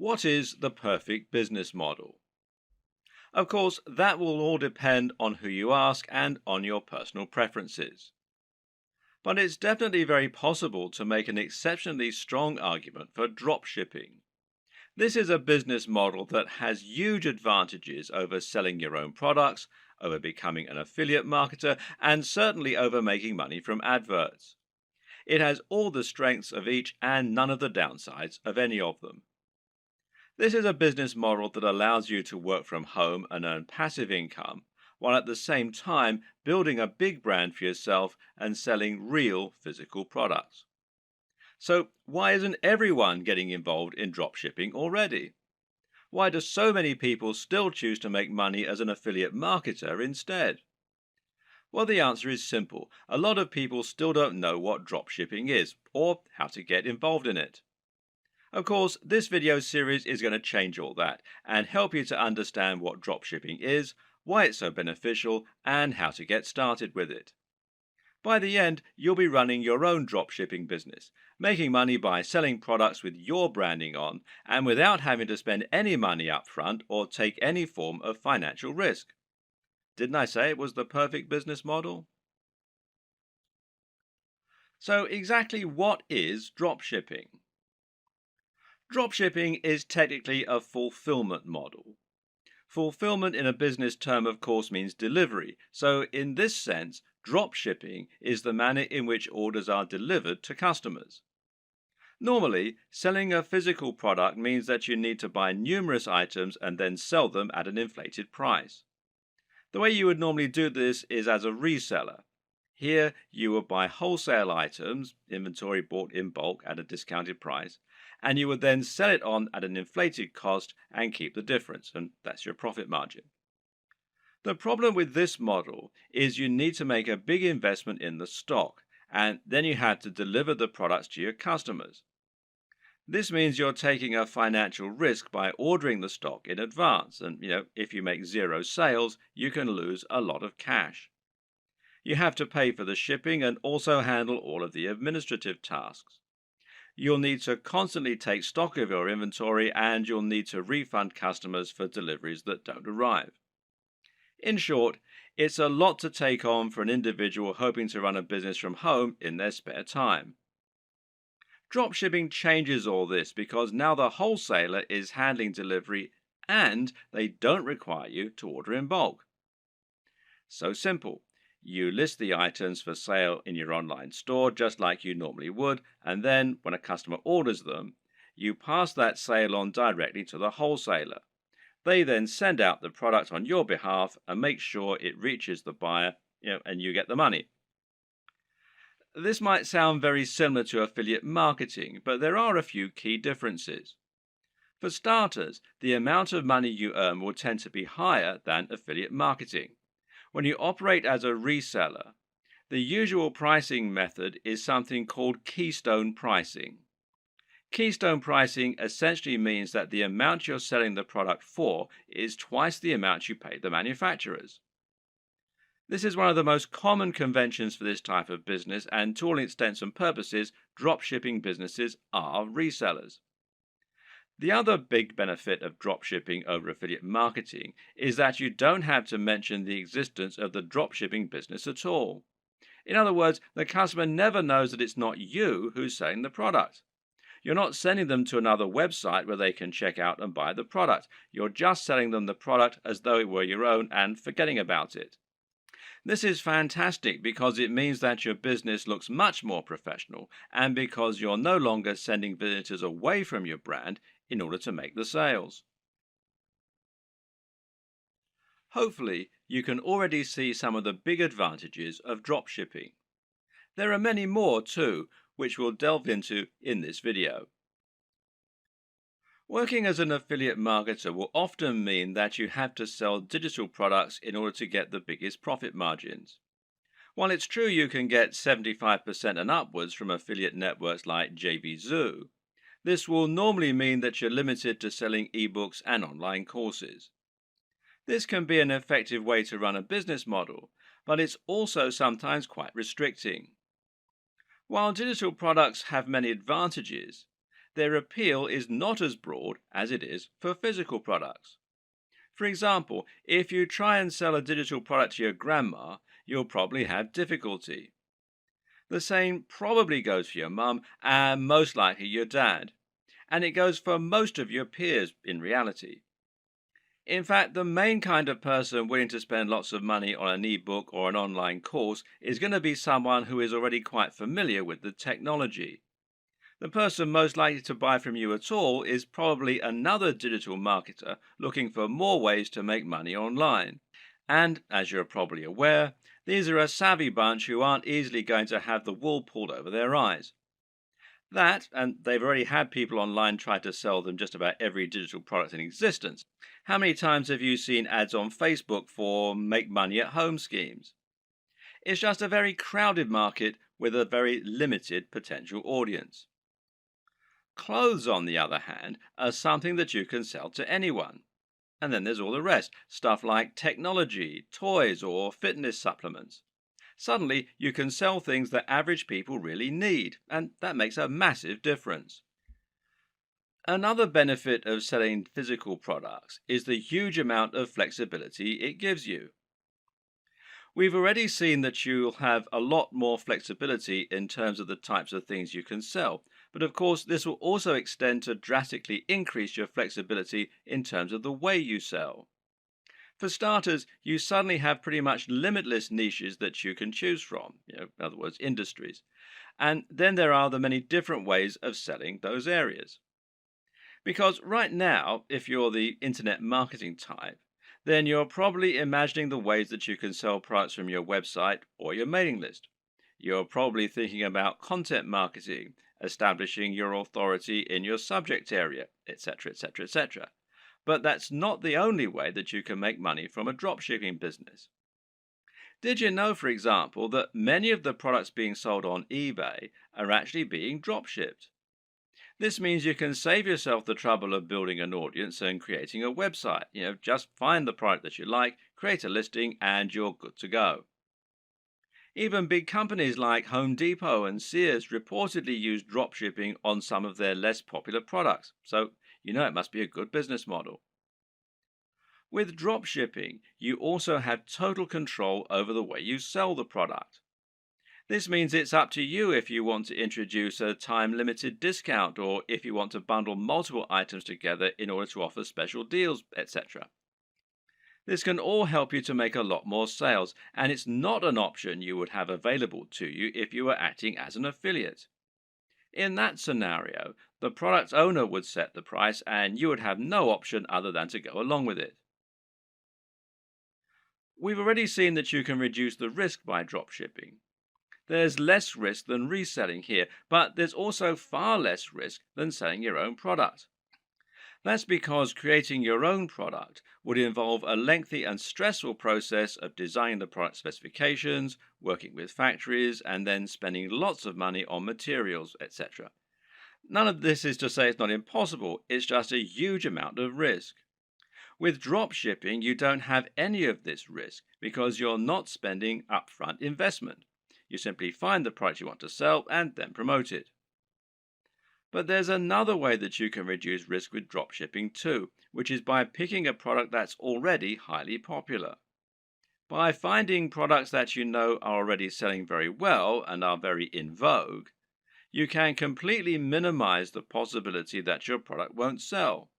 What is the perfect business model? Of course, that will all depend on who you ask and on your personal preferences. But it's definitely very possible to make an exceptionally strong argument for dropshipping. This is a business model that has huge advantages over selling your own products, over becoming an affiliate marketer, and certainly over making money from adverts. It has all the strengths of each and none of the downsides of any of them. This is a business model that allows you to work from home and earn passive income, while at the same time building a big brand for yourself and selling real physical products. So, why isn't everyone getting involved in dropshipping already? Why do so many people still choose to make money as an affiliate marketer instead? Well, the answer is simple. A lot of people still don't know what dropshipping is or how to get involved in it. Of course, this video series is going to change all that and help you to understand what dropshipping is, why it's so beneficial, and how to get started with it. By the end, you'll be running your own dropshipping business, making money by selling products with your branding on and without having to spend any money up front or take any form of financial risk. Didn't I say it was the perfect business model? So, exactly what is dropshipping? Dropshipping is technically a fulfillment model. Fulfillment in a business term, of course, means delivery. So, in this sense, dropshipping is the manner in which orders are delivered to customers. Normally, selling a physical product means that you need to buy numerous items and then sell them at an inflated price. The way you would normally do this is as a reseller. Here, you would buy wholesale items, inventory bought in bulk at a discounted price, and you would then sell it on at an inflated cost and keep the difference, and that's your profit margin. The problem with this model is you need to make a big investment in the stock, and then you have to deliver the products to your customers. This means you're taking a financial risk by ordering the stock in advance, and if you make zero sales, you can lose a lot of cash. You have to pay for the shipping and also handle all of the administrative tasks. You'll need to constantly take stock of your inventory and you'll need to refund customers for deliveries that don't arrive. In short, it's a lot to take on for an individual hoping to run a business from home in their spare time. Dropshipping changes all this because now the wholesaler is handling delivery and they don't require you to order in bulk. So simple. You list the items for sale in your online store just like you normally would, and then when a customer orders them, you pass that sale on directly to the wholesaler. They then send out the product on your behalf and make sure it reaches the buyer, and you get the money. This might sound very similar to affiliate marketing, but there are a few key differences. For starters, the amount of money you earn will tend to be higher than affiliate marketing. When you operate as a reseller, the usual pricing method is something called keystone pricing. Keystone pricing essentially means that the amount you're selling the product for is twice the amount you pay the manufacturers. This is one of the most common conventions for this type of business, and to all intents and purposes, dropshipping businesses are resellers. The other big benefit of dropshipping over affiliate marketing is that you don't have to mention the existence of the dropshipping business at all. In other words, the customer never knows that it's not you who's selling the product. You're not sending them to another website where they can check out and buy the product. You're just selling them the product as though it were your own and forgetting about it. This is fantastic because it means that your business looks much more professional and because you're no longer sending visitors away from your brand in order to make the sales. Hopefully, you can already see some of the big advantages of dropshipping. There are many more too, which we'll delve into in this video. Working as an affiliate marketer will often mean that you have to sell digital products in order to get the biggest profit margins. While it's true you can get 75% and upwards from affiliate networks like JVZoo, this will normally mean that you're limited to selling ebooks and online courses. This can be an effective way to run a business model, but it's also sometimes quite restricting. While digital products have many advantages, their appeal is not as broad as it is for physical products. For example, if you try and sell a digital product to your grandma, you'll probably have difficulty. The same probably goes for your mum and most likely your dad. And it goes for most of your peers in reality. In fact, the main kind of person willing to spend lots of money on an ebook or an online course is going to be someone who is already quite familiar with the technology. The person most likely to buy from you at all is probably another digital marketer looking for more ways to make money online. And, as you're probably aware, these are a savvy bunch who aren't easily going to have the wool pulled over their eyes. That, and they've already had people online try to sell them just about every digital product in existence. How many times have you seen ads on Facebook for make money at home schemes? It's just a very crowded market with a very limited potential audience. Clothes, on the other hand, are something that you can sell to anyone. And then there's all the rest, stuff like technology, toys, or fitness supplements. Suddenly, you can sell things that average people really need, and that makes a massive difference. Another benefit of selling physical products is the huge amount of flexibility it gives you. We've already seen that you'll have a lot more flexibility in terms of the types of things you can sell, but of course, this will also extend to drastically increase your flexibility in terms of the way you sell. For starters, you suddenly have pretty much limitless niches that you can choose from, in other words, industries. And then there are the many different ways of selling those areas. Because right now, if you're the internet marketing type, then you're probably imagining the ways that you can sell products from your website or your mailing list. You're probably thinking about content marketing, establishing your authority in your subject area, etc., etc., etc. But that's not the only way that you can make money from a dropshipping business. Did you know, for example, that many of the products being sold on eBay are actually being dropshipped? This means you can save yourself the trouble of building an audience and creating a website. Just find the product that you like, create a listing, and you're good to go. Even big companies like Home Depot and Sears reportedly use dropshipping on some of their less popular products, so it must be a good business model. With dropshipping, you also have total control over the way you sell the product. This means it's up to you if you want to introduce a time limited discount or if you want to bundle multiple items together in order to offer special deals, etc. This can all help you to make a lot more sales, and it's not an option you would have available to you if you were acting as an affiliate. In that scenario, the product's owner would set the price and you would have no option other than to go along with it. We've already seen that you can reduce the risk by dropshipping. There's less risk than reselling here, but there's also far less risk than selling your own product. That's because creating your own product would involve a lengthy and stressful process of designing the product specifications, working with factories, and then spending lots of money on materials, etc. None of this is to say it's not impossible, it's just a huge amount of risk. With drop shipping, you don't have any of this risk because you're not spending upfront investment. You simply find the product you want to sell and then promote it. But there's another way that you can reduce risk with dropshipping too, which is by picking a product that's already highly popular. By finding products that you know are already selling very well and are very in vogue, you can completely minimize the possibility that your product won't sell.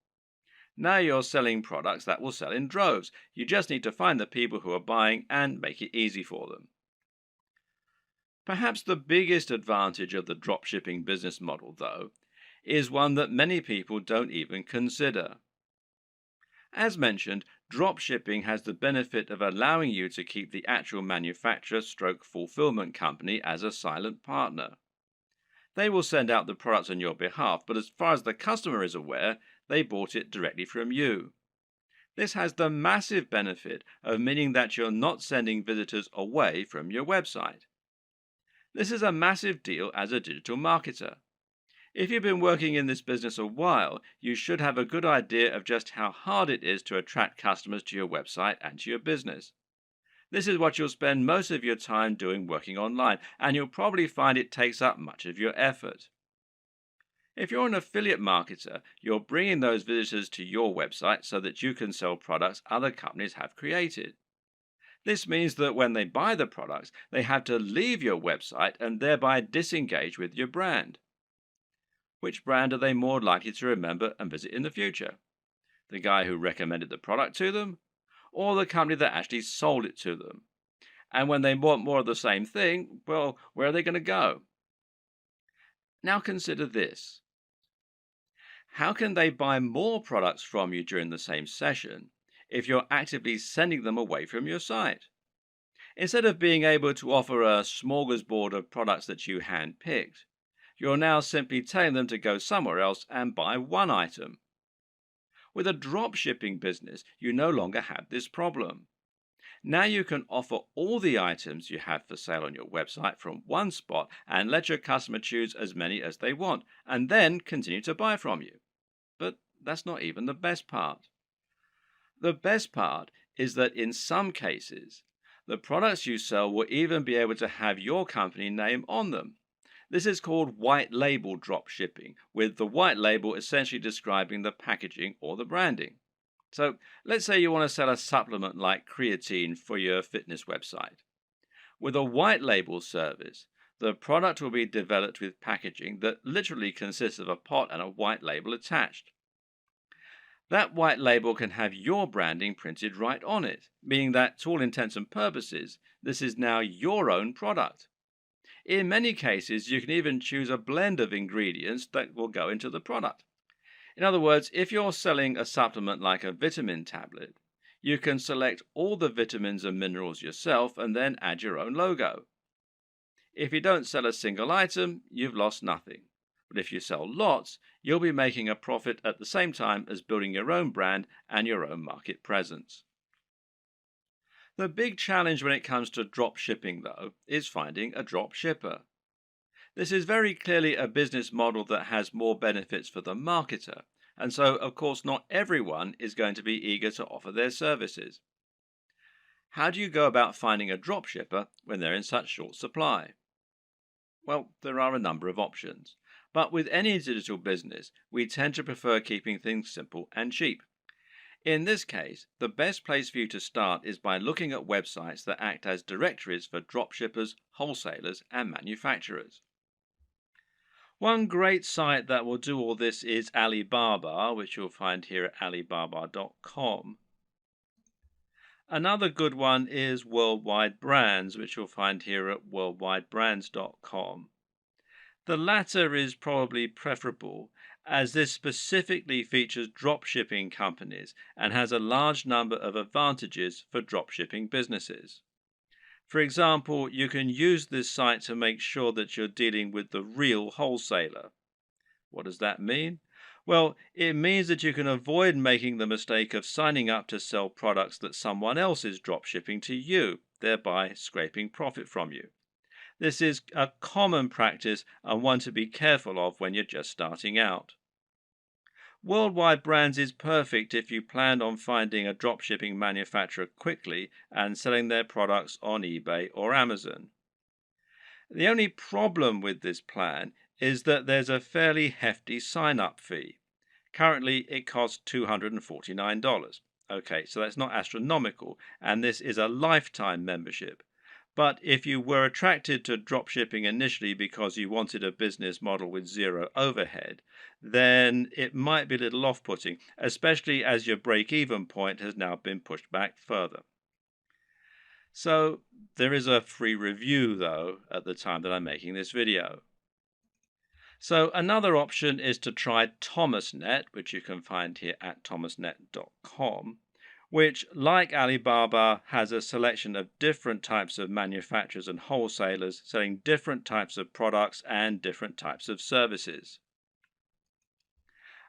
Now you're selling products that will sell in droves. You just need to find the people who are buying and make it easy for them. Perhaps the biggest advantage of the dropshipping business model, though, is one that many people don't even consider. As mentioned, dropshipping has the benefit of allowing you to keep the actual manufacturer stroke fulfillment company as a silent partner. They will send out the products on your behalf, but as far as the customer is aware, they bought it directly from you. This has the massive benefit of meaning that you're not sending visitors away from your website. This is a massive deal as a digital marketer. If you've been working in this business a while, you should have a good idea of just how hard it is to attract customers to your website and to your business. This is what you'll spend most of your time doing working online, and you'll probably find it takes up much of your effort. If you're an affiliate marketer, you're bringing those visitors to your website so that you can sell products other companies have created. This means that when they buy the products, they have to leave your website and thereby disengage with your brand. Which brand are they more likely to remember and visit in the future? The guy who recommended the product to them, or the company that actually sold it to them? And when they want more of the same thing, well, where are they going to go? Now consider this. How can they buy more products from you during the same session if you're actively sending them away from your site? Instead of being able to offer a smorgasbord of products that you handpicked, you're now simply telling them to go somewhere else and buy one item. With a drop shipping business, you no longer have this problem. Now you can offer all the items you have for sale on your website from one spot and let your customer choose as many as they want and then continue to buy from you. But that's not even the best part. The best part is that in some cases, the products you sell will even be able to have your company name on them. This is called white label drop shipping, with the white label essentially describing the packaging or the branding. So let's say you want to sell a supplement like creatine for your fitness website. With a white label service, the product will be developed with packaging that literally consists of a pot and a white label attached. That white label can have your branding printed right on it, meaning that, to all intents and purposes, this is now your own product. In many cases, you can even choose a blend of ingredients that will go into the product. In other words, if you're selling a supplement like a vitamin tablet, you can select all the vitamins and minerals yourself and then add your own logo. If you don't sell a single item, you've lost nothing. But if you sell lots, you'll be making a profit at the same time as building your own brand and your own market presence. The big challenge when it comes to drop shipping, though, is finding a drop shipper. This is very clearly a business model that has more benefits for the marketer, and so, of course, not everyone is going to be eager to offer their services. How do you go about finding a drop shipper when they're in such short supply? Well, there are a number of options. But with any digital business, we tend to prefer keeping things simple and cheap. In this case, the best place for you to start is by looking at websites that act as directories for dropshippers, wholesalers, and manufacturers. One great site that will do all this is Alibaba, which you'll find here at alibaba.com. Another good one is Worldwide Brands, which you'll find here at worldwidebrands.com. The latter is probably preferable, as this specifically features dropshipping companies and has a large number of advantages for dropshipping businesses. For example, you can use this site to make sure that you're dealing with the real wholesaler. What does that mean? Well, it means that you can avoid making the mistake of signing up to sell products that someone else is dropshipping to you, thereby scraping profit from you. This is a common practice and one to be careful of when you're just starting out. Worldwide Brands is perfect if you plan on finding a dropshipping manufacturer quickly and selling their products on eBay or Amazon. The only problem with this plan is that there's a fairly hefty sign-up fee. Currently, it costs $249. Okay, so that's not astronomical, and this is a lifetime membership. But if you were attracted to dropshipping initially because you wanted a business model with zero overhead, then it might be a little off-putting, especially as your break-even point has now been pushed back further. So there is a free review, though, at the time that I'm making this video. So another option is to try ThomasNet, which you can find here at thomasnet.com, which, like Alibaba, has a selection of different types of manufacturers and wholesalers selling different types of products and different types of services.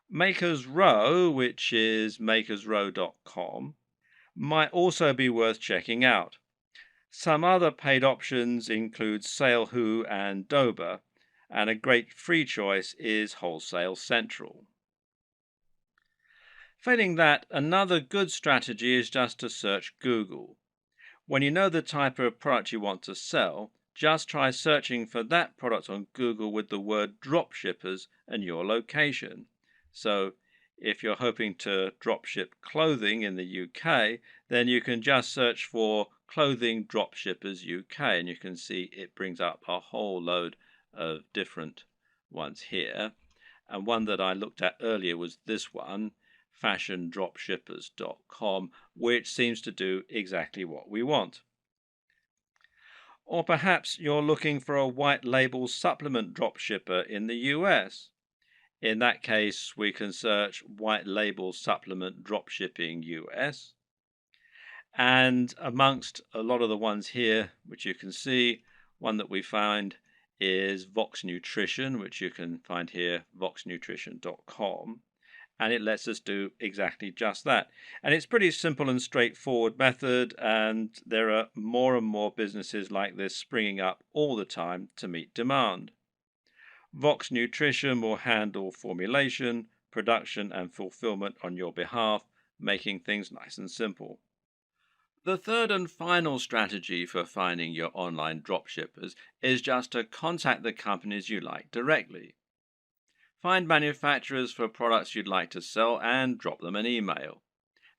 Makers Row, which is makersrow.com, might also be worth checking out. Some other paid options include SaleWho and Dober, and a great free choice is Wholesale Central. Failing that, another good strategy is just to search Google. When you know the type of product you want to sell, just try searching for that product on Google with the word dropshippers and your location. So if you're hoping to dropship clothing in the UK, then you can just search for clothing dropshippers UK, and you can see it brings up a whole load of different ones here. And one that I looked at earlier was this one, fashiondropshippers.com, which seems to do exactly what we want. Or perhaps you're looking for a white label supplement dropshipper in the US. In that case, we can search white label supplement dropshipping US. And amongst a lot of the ones here, which you can see, one that we find is Vox Nutrition, which you can find here, voxnutrition.com. And it lets us do exactly just that. And it's pretty simple and straightforward method, and there are more and more businesses like this springing up all the time to meet demand. Vox Nutrition will handle formulation, production, and fulfillment on your behalf, making things nice and simple. The third and final strategy for finding your online dropshippers is just to contact the companies you like directly. Find manufacturers for products you'd like to sell and drop them an email.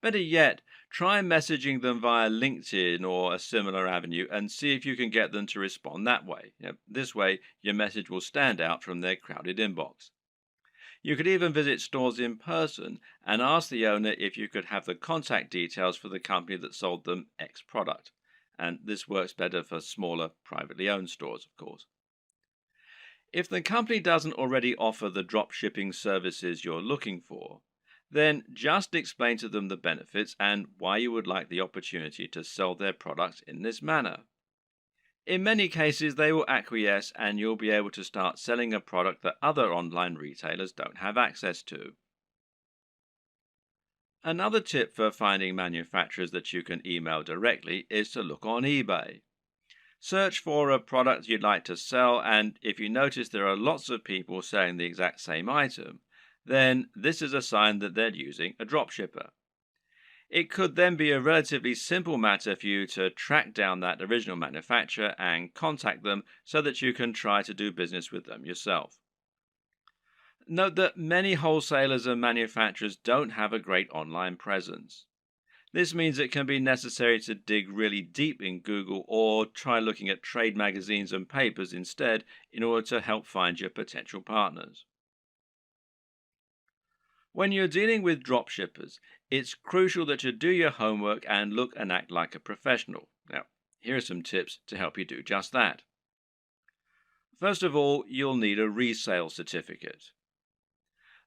Better yet, try messaging them via LinkedIn or a similar avenue and see if you can get them to respond that way. This way, your message will stand out from their crowded inbox. You could even visit stores in person and ask the owner if you could have the contact details for the company that sold them X product. And this works better for smaller, privately owned stores, of course. If the company doesn't already offer the drop shipping services you're looking for, then just explain to them the benefits and why you would like the opportunity to sell their products in this manner. In many cases, they will acquiesce and you'll be able to start selling a product that other online retailers don't have access to. Another tip for finding manufacturers that you can email directly is to look on eBay. Search for a product you'd like to sell, and if you notice there are lots of people selling the exact same item, then this is a sign that they're using a dropshipper. It could then be a relatively simple matter for you to track down that original manufacturer and contact them so that you can try to do business with them yourself. Note that many wholesalers and manufacturers don't have a great online presence. This means it can be necessary to dig really deep in Google or try looking at trade magazines and papers instead in order to help find your potential partners. When you're dealing with dropshippers, it's crucial that you do your homework and look and act like a professional. Now, here are some tips to help you do just that. First of all, you'll need a resale certificate.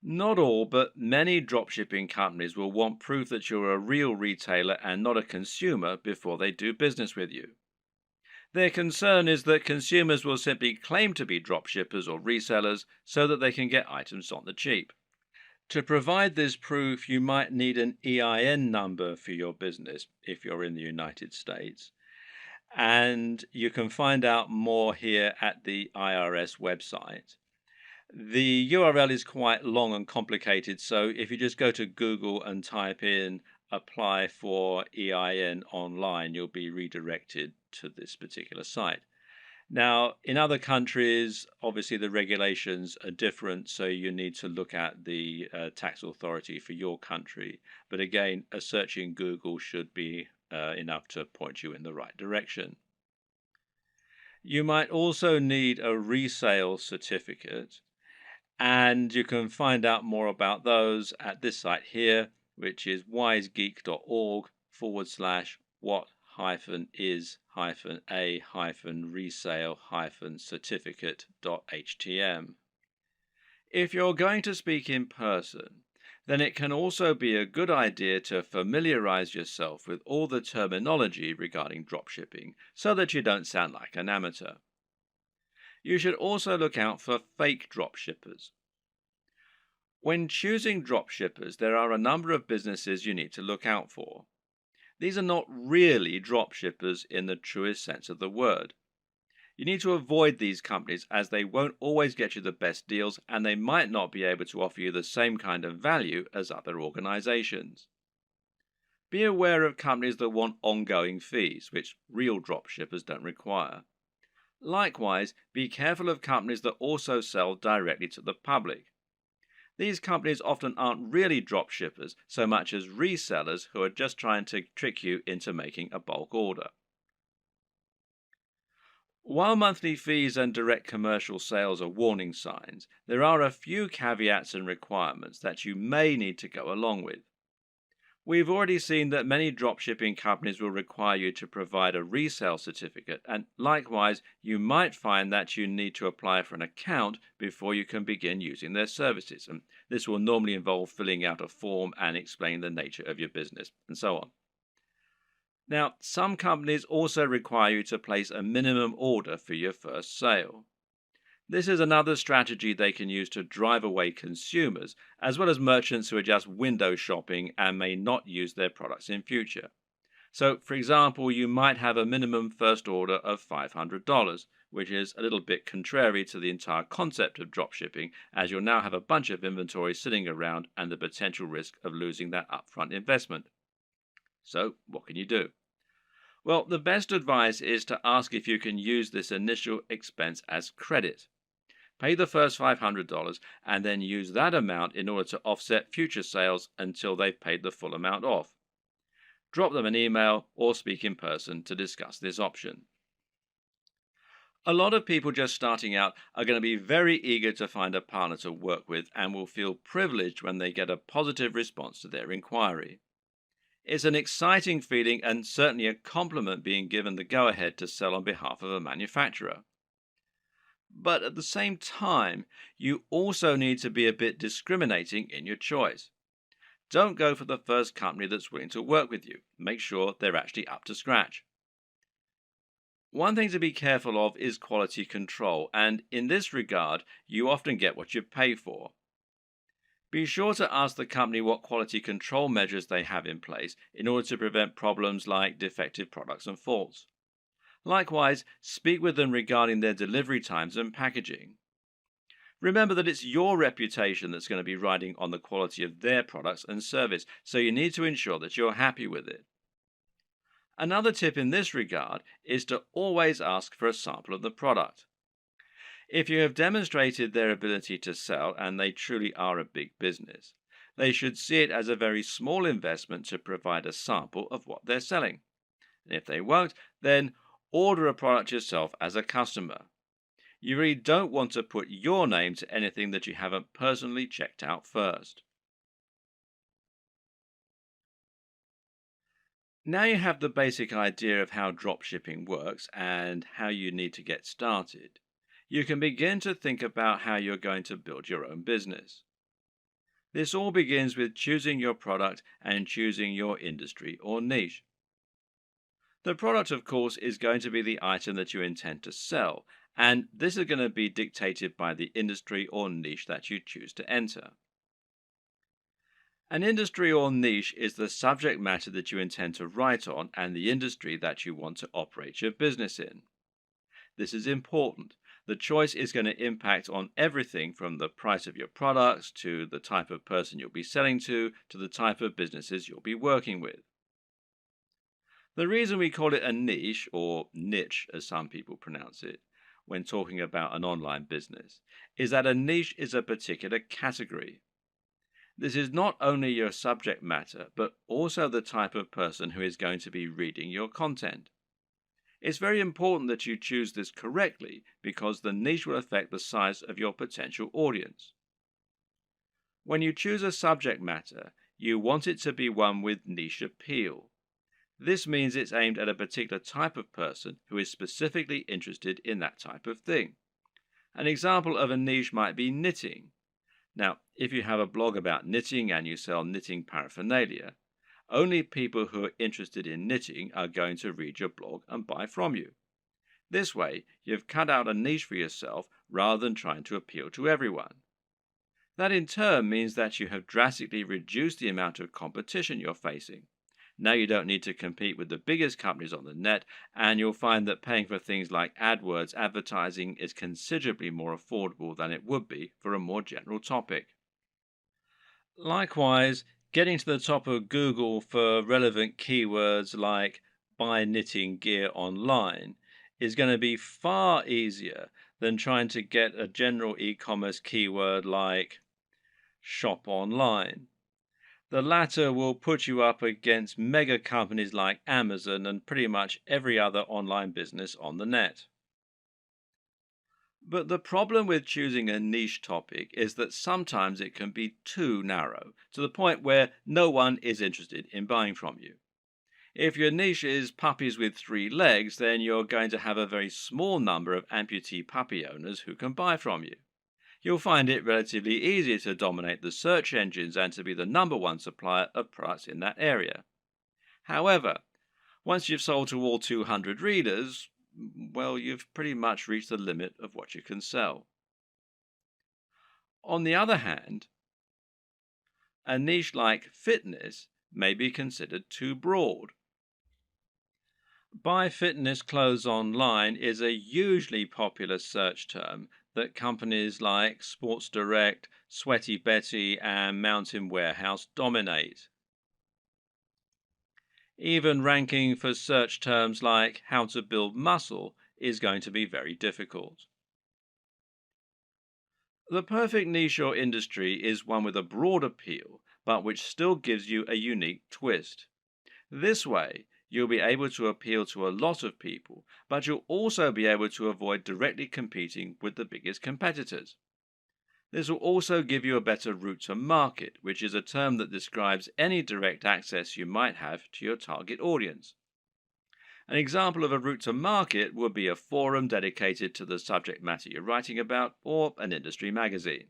Not all, but many dropshipping companies will want proof that you're a real retailer and not a consumer before they do business with you. Their concern is that consumers will simply claim to be dropshippers or resellers so that they can get items on the cheap. To provide this proof, you might need an EIN number for your business if you're in the United States. And you can find out more here at the IRS website. The URL is quite long and complicated, so if you just go to Google and type in apply for EIN online, you'll be redirected to this particular site. Now, in other countries, obviously the regulations are different, so you need to look at the tax authority for your country. But again, a search in Google should be enough to point you in the right direction. You might also need a resale certificate, and you can find out more about those at this site here, which is wisegeek.org/what-is-a-resale-certificate.htm. If you're going to speak in person, then it can also be a good idea to familiarize yourself with all the terminology regarding dropshipping so that you don't sound like an amateur. You should also look out for fake dropshippers. When choosing dropshippers, there are a number of businesses you need to look out for. These are not really dropshippers in the truest sense of the word. You need to avoid these companies as they won't always get you the best deals and they might not be able to offer you the same kind of value as other organizations. Be aware of companies that want ongoing fees, which real dropshippers don't require. Likewise, be careful of companies that also sell directly to the public. These companies often aren't really drop shippers so much as resellers who are just trying to trick you into making a bulk order. While monthly fees and direct commercial sales are warning signs, there are a few caveats and requirements that you may need to go along with. We've already seen that many dropshipping companies will require you to provide a resale certificate, and likewise, you might find that you need to apply for an account before you can begin using their services. And this will normally involve filling out a form and explaining the nature of your business, and so on. Now, some companies also require you to place a minimum order for your first sale. This is another strategy they can use to drive away consumers, as well as merchants who are just window shopping and may not use their products in future. So, for example, you might have a minimum first order of $500, which is a little bit contrary to the entire concept of dropshipping, as you'll now have a bunch of inventory sitting around and the potential risk of losing that upfront investment. So, what can you do? Well, the best advice is to ask if you can use this initial expense as credit. Pay the first $500 and then use that amount in order to offset future sales until they've paid the full amount off. Drop them an email or speak in person to discuss this option. A lot of people just starting out are going to be very eager to find a partner to work with and will feel privileged when they get a positive response to their inquiry. It's an exciting feeling and certainly a compliment being given the go ahead to sell on behalf of a manufacturer. But at the same time, you also need to be a bit discriminating in your choice. Don't go for the first company that's willing to work with you. Make sure they're actually up to scratch. One thing to be careful of is quality control, and in this regard, you often get what you pay for. Be sure to ask the company what quality control measures they have in place in order to prevent problems like defective products and faults. Likewise, speak with them regarding their delivery times and packaging. Remember that it's your reputation that's going to be riding on the quality of their products and service, so you need to ensure that you're happy with it. Another tip in this regard is to always ask for a sample of the product. If you have demonstrated their ability to sell and they truly are a big business, they should see it as a very small investment to provide a sample of what they're selling. And if they won't, then order a product yourself as a customer. You really don't want to put your name to anything that you haven't personally checked out first. Now you have the basic idea of how dropshipping works and how you need to get started. You can begin to think about how you're going to build your own business. This all begins with choosing your product and choosing your industry or niche. The product, of course, is going to be the item that you intend to sell, and this is going to be dictated by the industry or niche that you choose to enter. An industry or niche is the subject matter that you intend to write on and the industry that you want to operate your business in. This is important. The choice is going to impact on everything from the price of your products to the type of person you'll be selling to the type of businesses you'll be working with. The reason we call it a niche, or niche as some people pronounce it, when talking about an online business, is that a niche is a particular category. This is not only your subject matter, but also the type of person who is going to be reading your content. It's very important that you choose this correctly because the niche will affect the size of your potential audience. When you choose a subject matter, you want it to be one with niche appeal. This means it's aimed at a particular type of person who is specifically interested in that type of thing. An example of a niche might be knitting. Now, if you have a blog about knitting and you sell knitting paraphernalia, only people who are interested in knitting are going to read your blog and buy from you. This way, you've cut out a niche for yourself rather than trying to appeal to everyone. That in turn means that you have drastically reduced the amount of competition you're facing. Now you don't need to compete with the biggest companies on the net, and you'll find that paying for things like AdWords advertising is considerably more affordable than it would be for a more general topic. Likewise, getting to the top of Google for relevant keywords like buy knitting gear online is going to be far easier than trying to get a general e-commerce keyword like shop online. The latter will put you up against mega companies like Amazon and pretty much every other online business on the net. But the problem with choosing a niche topic is that sometimes it can be too narrow, to the point where no one is interested in buying from you. If your niche is puppies with three legs, then you're going to have a very small number of amputee puppy owners who can buy from you. You'll find it relatively easy to dominate the search engines and to be the number one supplier of products in that area. However, once you've sold to all 200 readers, well, you've pretty much reached the limit of what you can sell. On the other hand, a niche like fitness may be considered too broad. Buy fitness clothes online is a hugely popular search term that companies like Sports Direct, Sweaty Betty, and Mountain Warehouse dominate. Even ranking for search terms like how to build muscle is going to be very difficult. The perfect niche or industry is one with a broad appeal, but which still gives you a unique twist. This way, you'll be able to appeal to a lot of people, but you'll also be able to avoid directly competing with the biggest competitors. This will also give you a better route to market, which is a term that describes any direct access you might have to your target audience. An example of a route to market would be a forum dedicated to the subject matter you're writing about, or an industry magazine.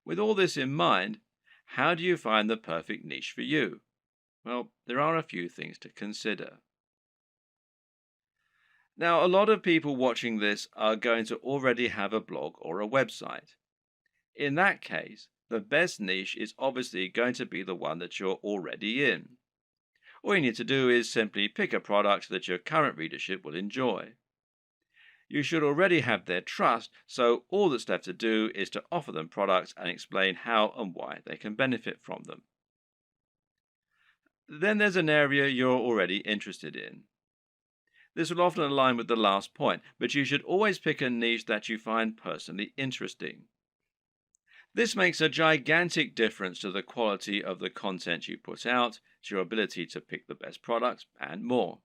With all this in mind, how do you find the perfect niche for you? Well, there are a few things to consider. Now, a lot of people watching this are going to already have a blog or a website. In that case, the best niche is obviously going to be the one that you're already in. All you need to do is simply pick a product that your current readership will enjoy. You should already have their trust, so all that's left to do is to offer them products and explain how and why they can benefit from them. Then there's an area you're already interested in. This will often align with the last point, but you should always pick a niche that you find personally interesting. This makes a gigantic difference to the quality of the content you put out, to your ability to pick the best products, and more.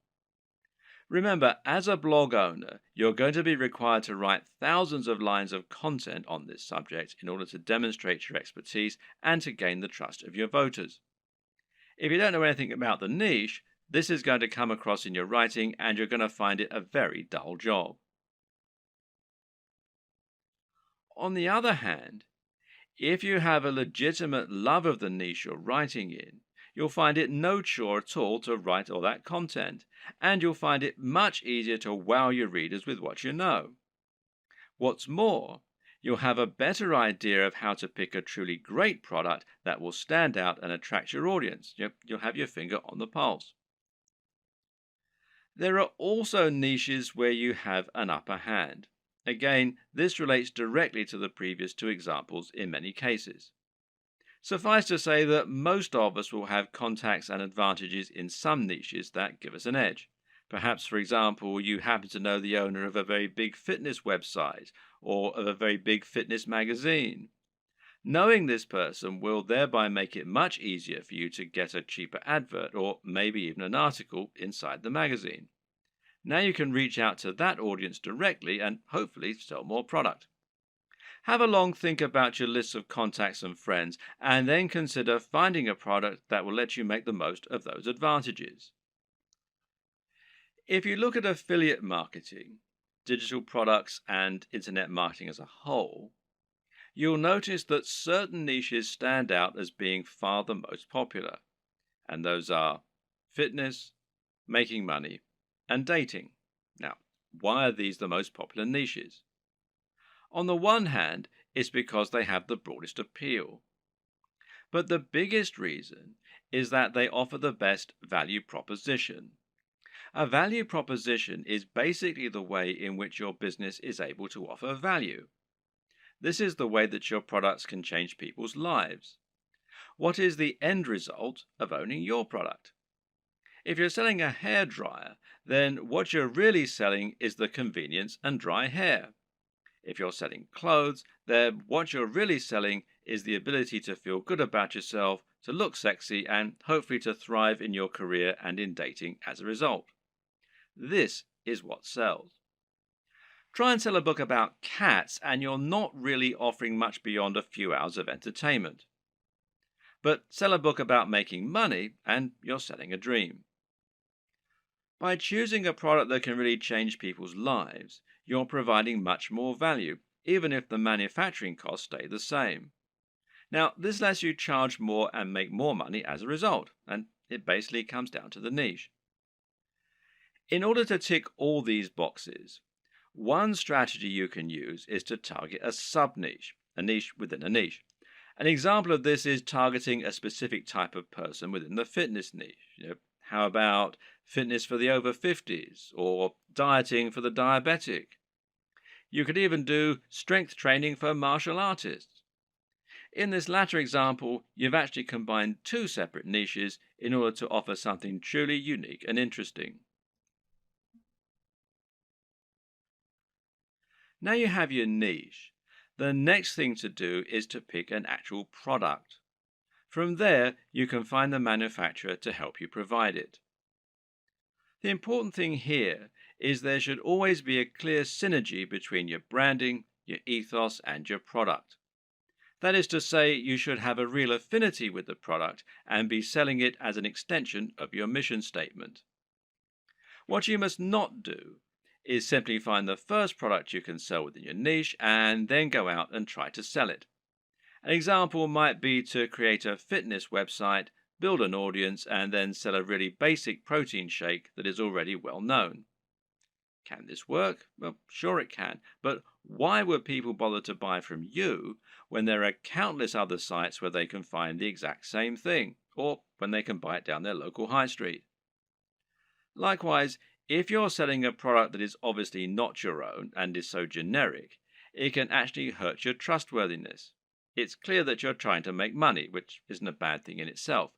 Remember, as a blog owner, you're going to be required to write thousands of lines of content on this subject in order to demonstrate your expertise and to gain the trust of your voters. If you don't know anything about the niche, this is going to come across in your writing and you're going to find it a very dull job. On the other hand, if you have a legitimate love of the niche you're writing in, you'll find it no chore at all to write all that content, and you'll find it much easier to wow your readers with what you know. What's more, you'll have a better idea of how to pick a truly great product that will stand out and attract your audience. You'll have your finger on the pulse. There are also niches where you have an upper hand. Again, this relates directly to the previous two examples in many cases. Suffice to say that most of us will have contacts and advantages in some niches that give us an edge. Perhaps, for example, you happen to know the owner of a very big fitness website or of a very big fitness magazine. Knowing this person will thereby make it much easier for you to get a cheaper advert or maybe even an article inside the magazine. Now you can reach out to that audience directly and hopefully sell more product. Have a long think about your list of contacts and friends, and then consider finding a product that will let you make the most of those advantages. If you look at affiliate marketing, digital products, and internet marketing as a whole, you'll notice that certain niches stand out as being far the most popular, and those are fitness, making money, and dating. Now, why are these the most popular niches? On the one hand, it's because they have the broadest appeal. But the biggest reason is that they offer the best value proposition. A value proposition is basically the way in which your business is able to offer value. This is the way that your products can change people's lives. What is the end result of owning your product? If you're selling a hairdryer, then what you're really selling is the convenience and dry hair. If you're selling clothes, then what you're really selling is the ability to feel good about yourself, to look sexy, and hopefully to thrive in your career and in dating as a result. This is what sells. Try and sell a book about cats, and you're not really offering much beyond a few hours of entertainment. But sell a book about making money, and you're selling a dream. By choosing a product that can really change people's lives, you're providing much more value, even if the manufacturing costs stay the same. Now, this lets you charge more and make more money as a result, and it basically comes down to the niche. In order to tick all these boxes, one strategy you can use is to target a sub niche, a niche within a niche. An example of this is targeting a specific type of person within the fitness niche. How about fitness for the over 50s or dieting for the diabetic? You could even do strength training for martial artists. In this latter example, you've actually combined two separate niches in order to offer something truly unique and interesting. Now you have your niche. The next thing to do is to pick an actual product. From there, you can find the manufacturer to help you provide it. The important thing here is there should always be a clear synergy between your branding, your ethos, and your product. That is to say, you should have a real affinity with the product and be selling it as an extension of your mission statement. What you must not do is simply find the first product you can sell within your niche and then go out and try to sell it. An example might be to create a fitness website, build an audience, and then sell a really basic protein shake that is already well known. Can this work? Well, sure it can, but why would people bother to buy from you when there are countless other sites where they can find the exact same thing, or when they can buy it down their local high street? Likewise, if you're selling a product that is obviously not your own and is so generic, it can actually hurt your trustworthiness. It's clear that you're trying to make money, which isn't a bad thing in itself,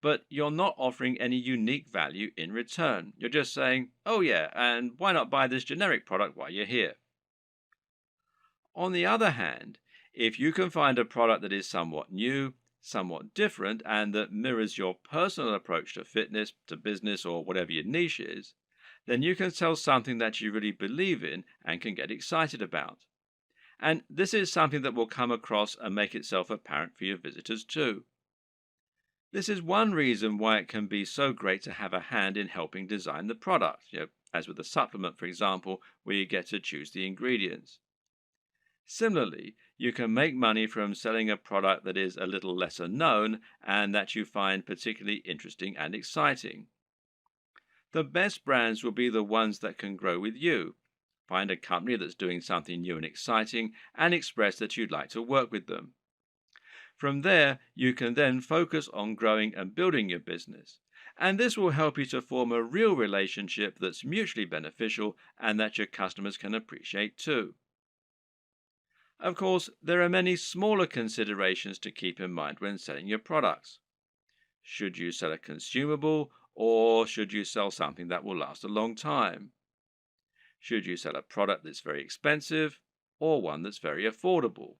but you're not offering any unique value in return. You're just saying, oh yeah, and why not buy this generic product while you're here? On the other hand, if you can find a product that is somewhat new, somewhat different, and that mirrors your personal approach to fitness, to business, or whatever your niche is, then you can sell something that you really believe in and can get excited about. And this is something that will come across and make itself apparent for your visitors too. This is one reason why it can be so great to have a hand in helping design the product, as with a supplement, for example, where you get to choose the ingredients. Similarly, you can make money from selling a product that is a little lesser known and that you find particularly interesting and exciting. The best brands will be the ones that can grow with you. Find a company that's doing something new and exciting and express that you'd like to work with them. From there, you can then focus on growing and building your business. And this will help you to form a real relationship that's mutually beneficial and that your customers can appreciate too. Of course, there are many smaller considerations to keep in mind when selling your products. Should you sell a consumable or should you sell something that will last a long time? Should you sell a product that's very expensive or one that's very affordable?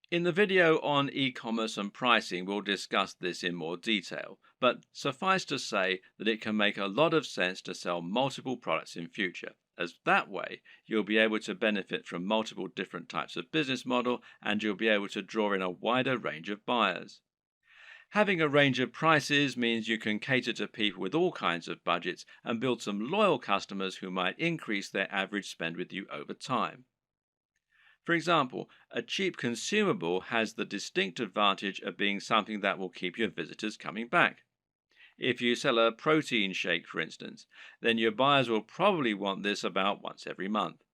In the video on e-commerce and pricing, we'll discuss this in more detail, but suffice to say that it can make a lot of sense to sell multiple products in future, as that way you'll be able to benefit from multiple different types of business model and you'll be able to draw in a wider range of buyers. Having a range of prices means you can cater to people with all kinds of budgets and build some loyal customers who might increase their average spend with you over time. For example, a cheap consumable has the distinct advantage of being something that will keep your visitors coming back. If you sell a protein shake, for instance, then your buyers will probably want this about once every month.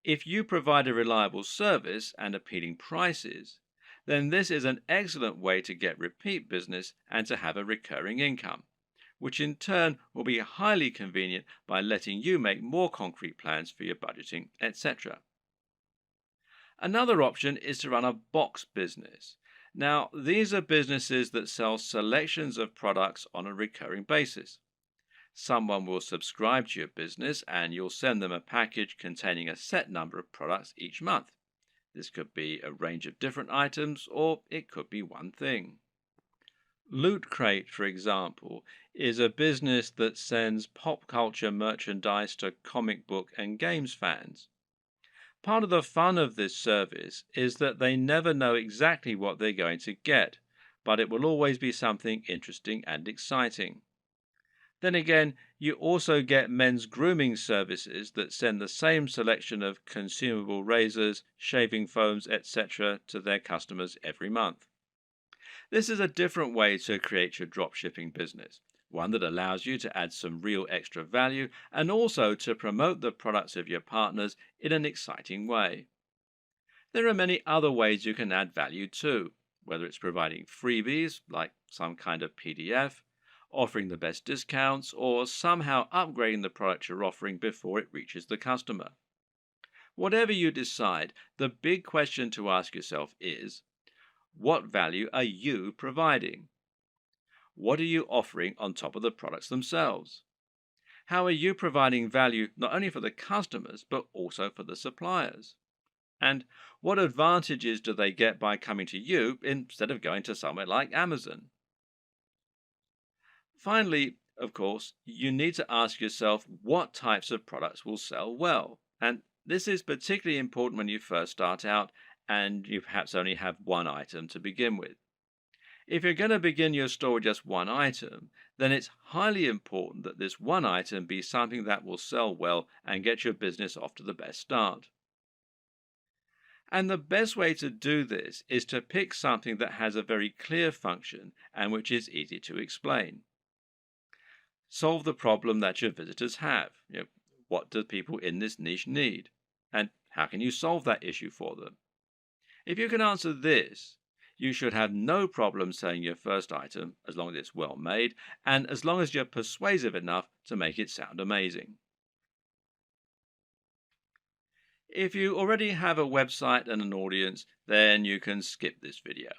If you provide a reliable service and appealing prices, then this is an excellent way to get repeat business and to have a recurring income, which in turn will be highly convenient by letting you make more concrete plans for your budgeting, etc. Another option is to run a box business. Now, these are businesses that sell selections of products on a recurring basis. Someone will subscribe to your business and you'll send them a package containing a set number of products each month. This could be a range of different items or it could be one thing. Loot Crate, for example, is a business that sends pop culture merchandise to comic book and games fans. Part of the fun of this service is that they never know exactly what they're going to get, but it will always be something interesting and exciting. Then again, you also get men's grooming services that send the same selection of consumable razors, shaving foams, etc. to their customers every month. This is a different way to create your dropshipping business, one that allows you to add some real extra value and also to promote the products of your partners in an exciting way. There are many other ways you can add value too, whether it's providing freebies like some kind of PDF, offering the best discounts, or somehow upgrading the product you're offering before it reaches the customer. Whatever you decide, the big question to ask yourself is, what value are you providing? What are you offering on top of the products themselves? How are you providing value not only for the customers but also for the suppliers? And what advantages do they get by coming to you instead of going to somewhere like Amazon? Finally, of course, you need to ask yourself what types of products will sell well. And this is particularly important when you first start out and you perhaps only have one item to begin with. If you're going to begin your store with just one item, then it's highly important that this one item be something that will sell well and get your business off to the best start. And the best way to do this is to pick something that has a very clear function and which is easy to explain. Solve the problem that your visitors have. What do people in this niche need? And how can you solve that issue for them? If you can answer this, you should have no problem selling your first item as long as it's well made and as long as you're persuasive enough to make it sound amazing. If you already have a website and an audience, then you can skip this video.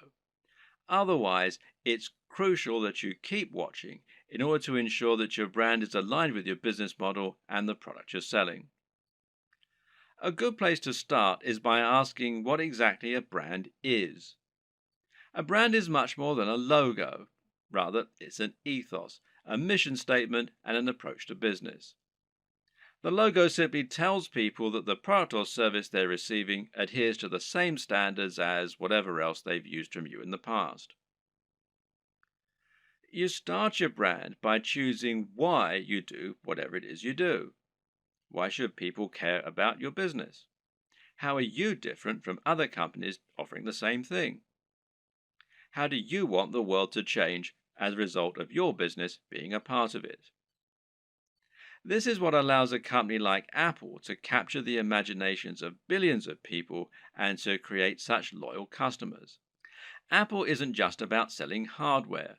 Otherwise, it's crucial that you keep watching in order to ensure that your brand is aligned with your business model and the product you're selling. A good place to start is by asking what exactly a brand is. A brand is much more than a logo. Rather, it's an ethos, a mission statement, and an approach to business. The logo simply tells people that the product or service they're receiving adheres to the same standards as whatever else they've used from you in the past. You start your brand by choosing why you do whatever it is you do. Why should people care about your business? How are you different from other companies offering the same thing? How do you want the world to change as a result of your business being a part of it? This is what allows a company like Apple to capture the imaginations of billions of people and to create such loyal customers. Apple isn't just about selling hardware.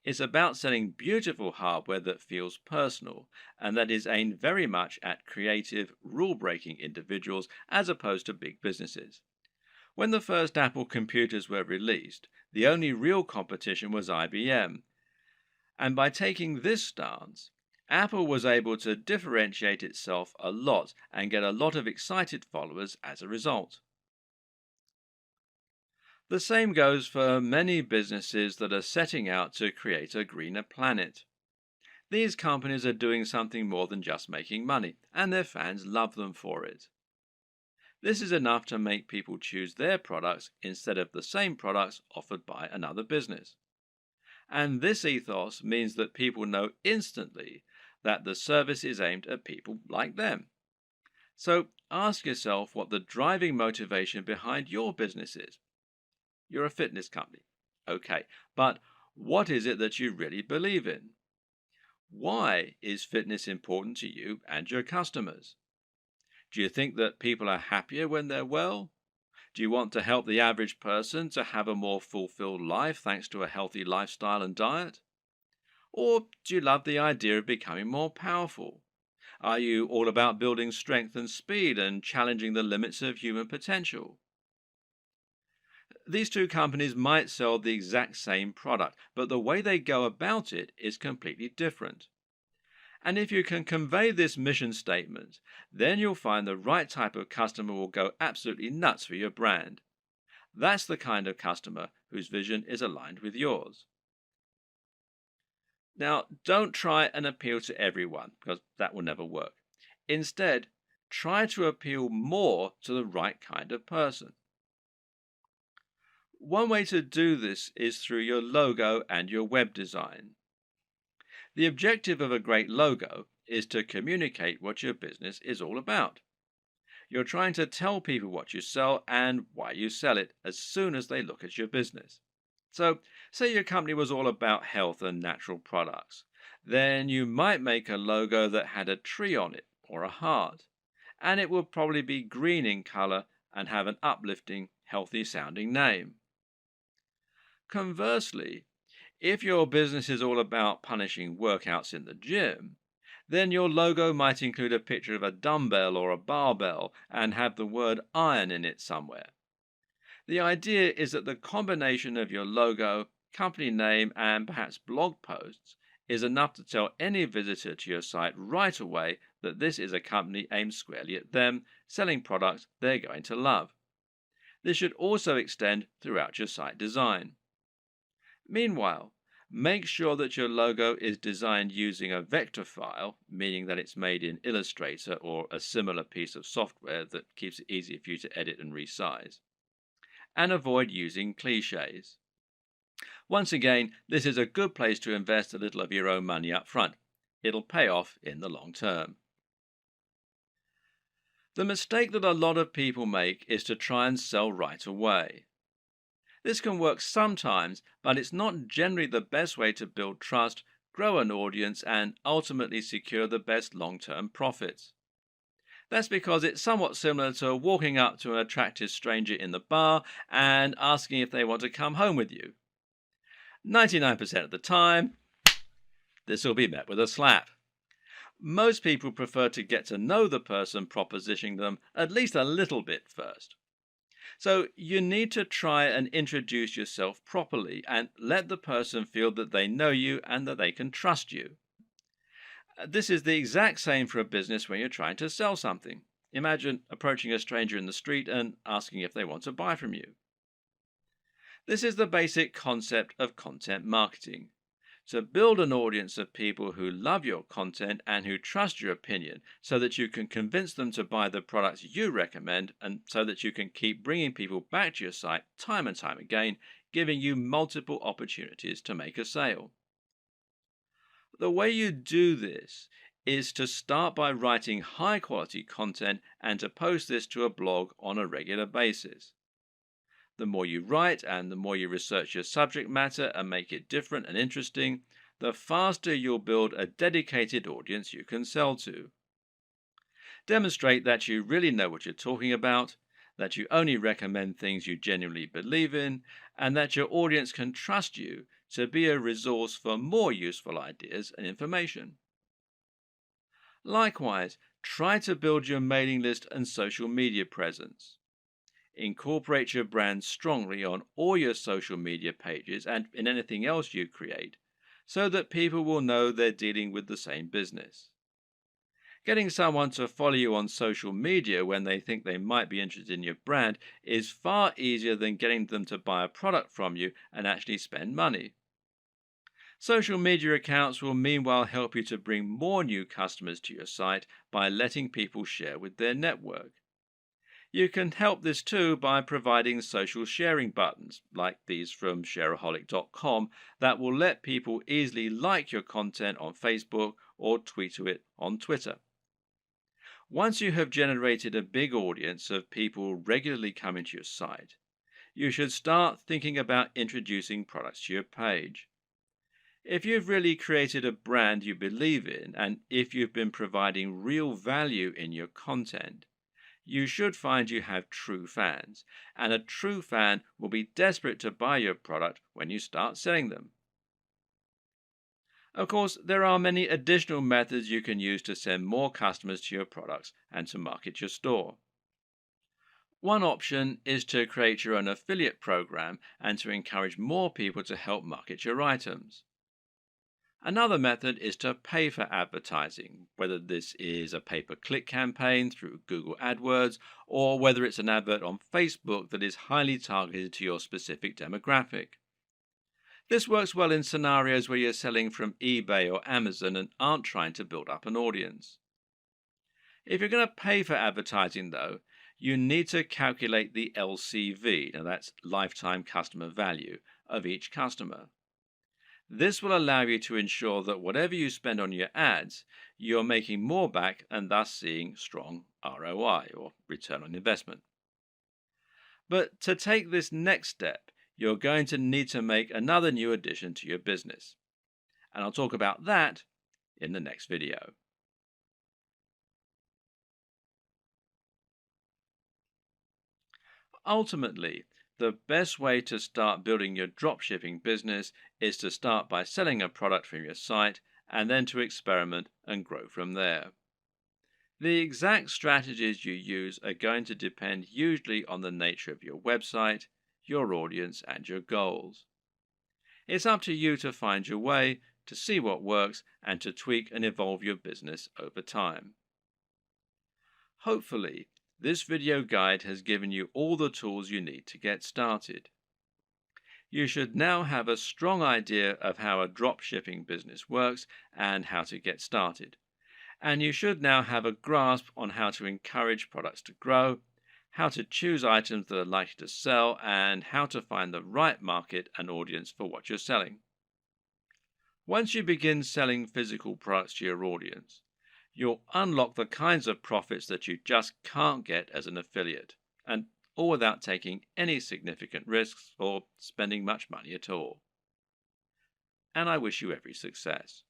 It's about selling beautiful hardware that feels personal and that is aimed very much at creative, rule breaking individuals as opposed to big businesses. When the first Apple computers were released, the only real competition was IBM. And by taking this stance, Apple was able to differentiate itself a lot and get a lot of excited followers as a result. The same goes for many businesses that are setting out to create a greener planet. These companies are doing something more than just making money, and their fans love them for it. This is enough to make people choose their products instead of the same products offered by another business. And this ethos means that people know instantly that the service is aimed at people like them. So ask yourself what the driving motivation behind your business is. You're a fitness company. Okay, but what is it that you really believe in? Why is fitness important to you and your customers? Do you think that people are happier when they're well? Do you want to help the average person to have a more fulfilled life thanks to a healthy lifestyle and diet? Or do you love the idea of becoming more powerful? Are you all about building strength and speed and challenging the limits of human potential? These two companies might sell the exact same product, but the way they go about it is completely different. And if you can convey this mission statement, then you'll find the right type of customer will go absolutely nuts for your brand. That's the kind of customer whose vision is aligned with yours. Now, don't try and appeal to everyone because that will never work. Instead, try to appeal more to the right kind of person. One way to do this is through your logo and your web design. The objective of a great logo is to communicate what your business is all about. You're trying to tell people what you sell and why you sell it as soon as they look at your business. So, say your company was all about health and natural products. Then you might make a logo that had a tree on it or a heart, and it would probably be green in color and have an uplifting, healthy sounding name. Conversely, if your business is all about punishing workouts in the gym, then your logo might include a picture of a dumbbell or a barbell and have the word iron in it somewhere. The idea is that the combination of your logo, company name, and perhaps blog posts is enough to tell any visitor to your site right away that this is a company aimed squarely at them, selling products they're going to love. This should also extend throughout your site design. Meanwhile, make sure that your logo is designed using a vector file, meaning that it's made in Illustrator or a similar piece of software that keeps it easy for you to edit and resize. And avoid using cliches. Once again, this is a good place to invest a little of your own money up front. It'll pay off in the long term. The mistake that a lot of people make is to try and sell right away. This can work sometimes, but it's not generally the best way to build trust, grow an audience, and ultimately secure the best long-term profits. That's because it's somewhat similar to walking up to an attractive stranger in the bar and asking if they want to come home with you. 99% of the time, this will be met with a slap. Most people prefer to get to know the person propositioning them at least a little bit first. So you need to try and introduce yourself properly and let the person feel that they know you and that they can trust you. This is the exact same for a business when you're trying to sell something. Imagine approaching a stranger in the street and asking if they want to buy from you. This is the basic concept of content marketing. To build an audience of people who love your content and who trust your opinion so that you can convince them to buy the products you recommend and so that you can keep bringing people back to your site time and time again, giving you multiple opportunities to make a sale. The way you do this is to start by writing high quality content and to post this to a blog on a regular basis. The more you write and the more you research your subject matter and make it different and interesting, the faster you'll build a dedicated audience you can sell to. Demonstrate that you really know what you're talking about, that you only recommend things you genuinely believe in, and that your audience can trust you to be a resource for more useful ideas and information. Likewise, try to build your mailing list and social media presence. Incorporate your brand strongly on all your social media pages and in anything else you create so that people will know they're dealing with the same business. Getting someone to follow you on social media when they think they might be interested in your brand is far easier than getting them to buy a product from you and actually spend money. Social media accounts will meanwhile help you to bring more new customers to your site by letting people share with their network. You can help this too by providing social sharing buttons, like these from shareaholic.com, that will let people easily like your content on Facebook or tweet to it on Twitter. Once you have generated a big audience of people regularly coming to your site, you should start thinking about introducing products to your page. If you've really created a brand you believe in, and if you've been providing real value in your content, you should find you have true fans, and a true fan will be desperate to buy your product when you start selling them. Of course, there are many additional methods you can use to send more customers to your products and to market your store. One option is to create your own affiliate program and to encourage more people to help market your items. Another method is to pay for advertising, whether this is a pay-per-click campaign through Google AdWords or whether it's an advert on Facebook that is highly targeted to your specific demographic. This works well in scenarios where you're selling from eBay or Amazon and aren't trying to build up an audience. If you're going to pay for advertising, though, you need to calculate the LCV, now that's lifetime customer value, of each customer. This will allow you to ensure that whatever you spend on your ads, you're making more back and thus seeing strong ROI or return on investment. But to take this next step, you're going to need to make another new addition to your business. And I'll talk about that in the next video. Ultimately, the best way to start building your dropshipping business is to start by selling a product from your site and then to experiment and grow from there. The exact strategies you use are going to depend hugely on the nature of your website, your audience, and your goals. It's up to you to find your way, to see what works, and to tweak and evolve your business over time. Hopefully, this video guide has given you all the tools you need to get started. You should now have a strong idea of how a dropshipping business works and how to get started. And you should now have a grasp on how to encourage products to grow, how to choose items that are likely to sell, and how to find the right market and audience for what you're selling. Once you begin selling physical products to your audience, you'll unlock the kinds of profits that you just can't get as an affiliate, and all without taking any significant risks or spending much money at all. And I wish you every success.